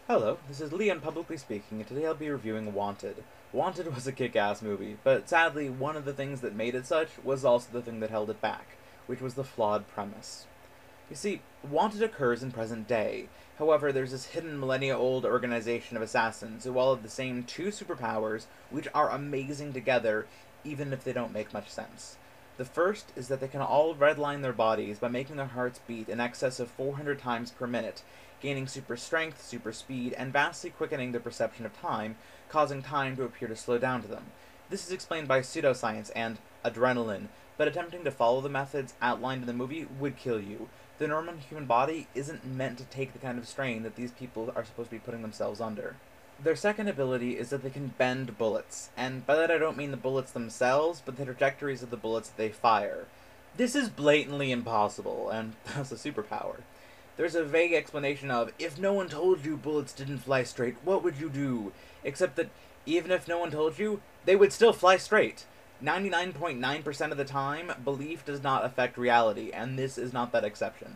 Hello, this is Lee on PublicLee speaking, and today I'll be reviewing Wanted. Wanted was a kick-ass movie, but sadly, one of the things that made it such was also the thing that held it back, which was the flawed premise. You see, Wanted occurs in present day. However, there's this hidden millennia-old organization of assassins who all have the same two superpowers, which are amazing together, even if they don't make much sense. The first is that they can all redline their bodies by making their hearts beat in excess of 400 times per minute, gaining super strength, super speed, and vastly quickening their perception of time, causing time to appear to slow down to them. This is explained by pseudoscience and adrenaline, but attempting to follow the methods outlined in the movie would kill you. The normal human body isn't meant to take the kind of strain that these people are supposed to be putting themselves under. Their second ability is that they can bend bullets, and by that I don't mean the bullets themselves, but the trajectories of the bullets that they fire. This is blatantly impossible, and that's a superpower. There's a vague explanation of, if no one told you bullets didn't fly straight, what would you do? Except that, even if no one told you, they would still fly straight. 99.9% of the time, belief does not affect reality, and this is not that exception.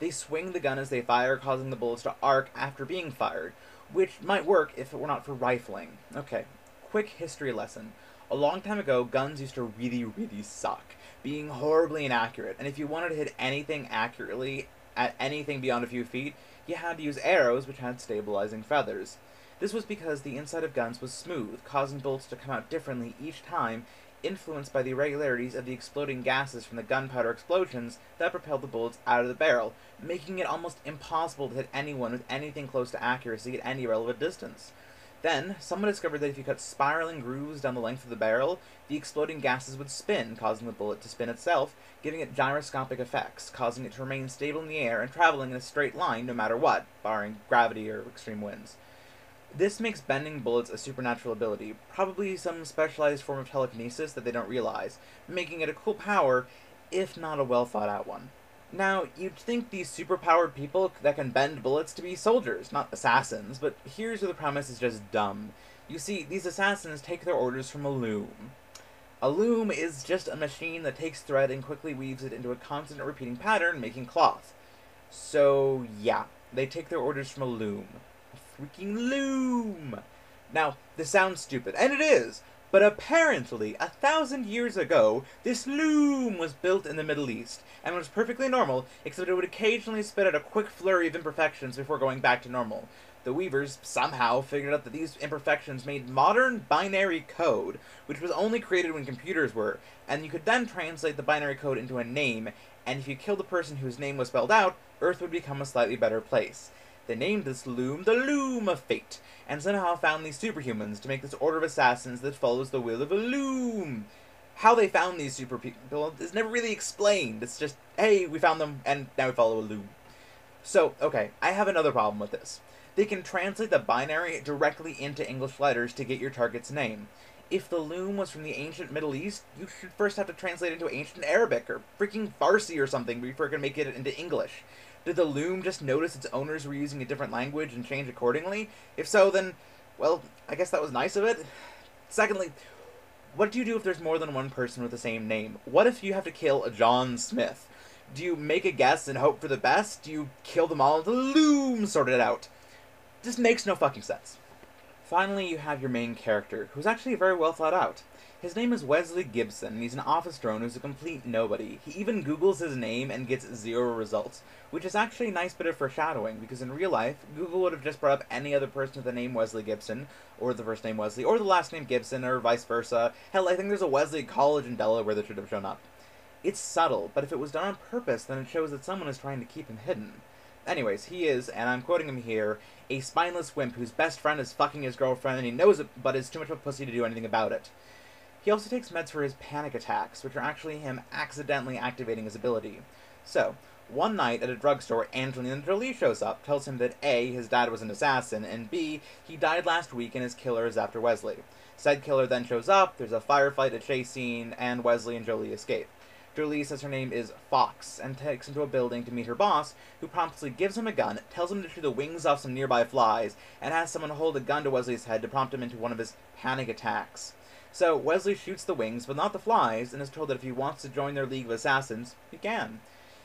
They swing the gun as they fire, causing the bullets to arc after being fired, which might work if it were not for rifling. Okay, quick history lesson. A long time ago, guns used to really suck, being horribly inaccurate, and if you wanted to hit anything accurately at anything beyond a few feet, you had to use arrows which had stabilizing feathers. This was because the inside of guns was smooth, causing bullets to come out differently each time, influenced by the irregularities of the exploding gases from the gunpowder explosions that propelled the bullets out of the barrel, making it almost impossible to hit anyone with anything close to accuracy at any relevant distance. Then, someone discovered that if you cut spiraling grooves down the length of the barrel, the exploding gases would spin, causing the bullet to spin itself, giving it gyroscopic effects, causing it to remain stable in the air and traveling in a straight line no matter what, barring gravity or extreme winds. This makes bending bullets a supernatural ability, probably some specialized form of telekinesis that they don't realize, making it a cool power, if not a well-thought-out one. Now, you'd think these superpowered people that can bend bullets to be soldiers, not assassins, but here's where the premise is just dumb. You see, these assassins take their orders from a loom. A loom is just a machine that takes thread and quickly weaves it into a constant repeating pattern, making cloth. So, yeah, they take their orders from a loom. A freaking loom! Now, this sounds stupid, and it is, but apparently, 1,000 years ago, this loom was built in the Middle East, and was perfectly normal, except it would occasionally spit out a quick flurry of imperfections before going back to normal. The weavers somehow figured out that these imperfections made modern binary code, which was only created when computers were, and you could then translate the binary code into a name, and if you killed the person whose name was spelled out, Earth would become a slightly better place. They named this loom the Loom of Fate, and somehow found these superhumans to make this order of assassins that follows the will of a loom. How they found these super people is never really explained. It's just, hey, we found them, and now we follow a loom. So, okay, I have another problem with this. They can translate the binary directly into English letters to get your target's name. If the loom was from the ancient Middle East, you should first have to translate it into ancient Arabic, or freaking Farsi or something, before it can make it into English. Did the loom just notice its owners were using a different language and change accordingly? If so, then, well, I guess that was nice of it. Secondly, what do you do if there's more than one person with the same name? What if you have to kill a John Smith? Do you make a guess and hope for the best? Do you kill them all? The loom sorted it out. This makes no fucking sense. Finally, you have your main character, who's actually very well thought out. His name is Wesley Gibson, and he's an office drone who's a complete nobody. He even Googles his name and gets 0 results, which is actually a nice bit of foreshadowing, because in real life, Google would have just brought up any other person with the name Wesley Gibson, or the first name Wesley, or the last name Gibson, or vice versa. Hell, I think there's a Wesley College in Delaware that should have shown up. It's subtle, but if it was done on purpose, then it shows that someone is trying to keep him hidden. Anyways, he is, and I'm quoting him here, a spineless wimp whose best friend is fucking his girlfriend and he knows it, but is too much of a pussy to do anything about it. He also takes meds for his panic attacks, which are actually him accidentally activating his ability. So, one night at a drugstore, Angelina Jolie shows up, tells him that A, his dad was an assassin, and B, he died last week and his killer is after Wesley. Said killer then shows up, there's a firefight, a chase scene, and Wesley and Jolie escape. Jolie says her name is Fox, and takes him to a building to meet her boss, who promptly gives him a gun, tells him to shoot the wings off some nearby flies, and has someone hold a gun to Wesley's head to prompt him into one of his panic attacks. So Wesley shoots the wings, but not the flies, and is told that if he wants to join their League of Assassins, he can.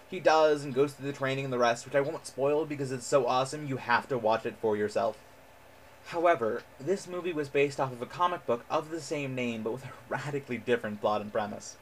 he does and goes through the training and the rest, which I won't spoil because it's so awesome you have to watch it for yourself. However, this movie was based off of a comic book of the same name, but with a radically different plot and premise.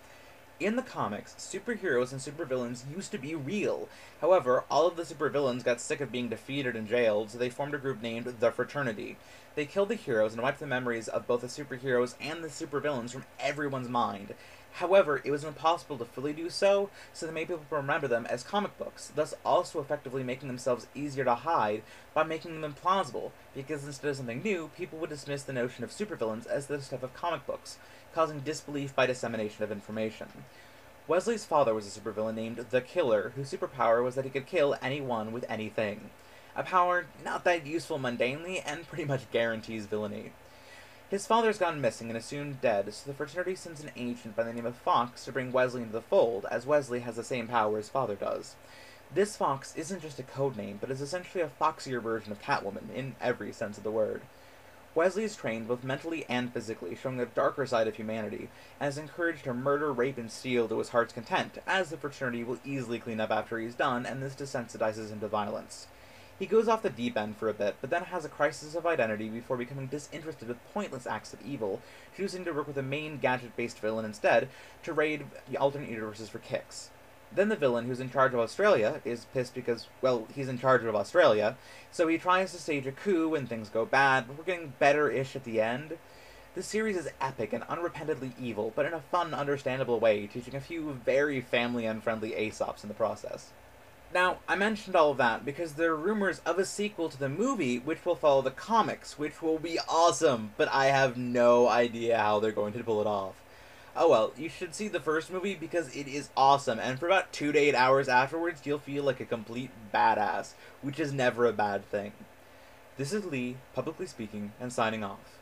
In the comics, superheroes and supervillains used to be real. However, all of the supervillains got sick of being defeated and jailed, so they formed a group named the Fraternity. They killed the heroes and wiped the memories of both the superheroes and the supervillains from everyone's mind. However, it was impossible to fully do so, so they made people remember them as comic books, thus also effectively making themselves easier to hide by making them implausible, because instead of something new, people would dismiss the notion of supervillains as the stuff of comic books, causing disbelief by dissemination of information. Wesley's father was a supervillain named the Killer, whose superpower was that he could kill anyone with anything. A power not that useful mundanely, and pretty much guarantees villainy. His father's gone missing and is soon dead, so the fraternity sends an agent by the name of Fox to bring Wesley into the fold, as Wesley has the same power his father does. This Fox isn't just a code name, but is essentially a foxier version of Catwoman, in every sense of the word. Wesley is trained both mentally and physically, showing the darker side of humanity, and is encouraged to murder, rape, and steal to his heart's content, as the fraternity will easily clean up after he's done, and this desensitizes him to violence. He goes off the deep end for a bit, but then has a crisis of identity before becoming disinterested with pointless acts of evil, choosing to work with a main gadget-based villain instead to raid the alternate universes for kicks. Then the villain, who's in charge of Australia, is pissed because, well, he's in charge of Australia, so he tries to stage a coup and things go bad, but we're getting better-ish at the end. The series is epic and unrepentantly evil, but in a fun, understandable way, teaching a few very family-unfriendly Aesops in the process. Now, I mentioned all of that because there are rumors of a sequel to the movie which will follow the comics, which will be awesome, but I have no idea how they're going to pull it off. Oh well, you should see the first movie because it is awesome, and for about 2 to 8 hours afterwards, you'll feel like a complete badass, which is never a bad thing. This is Lee, publicly speaking, and signing off.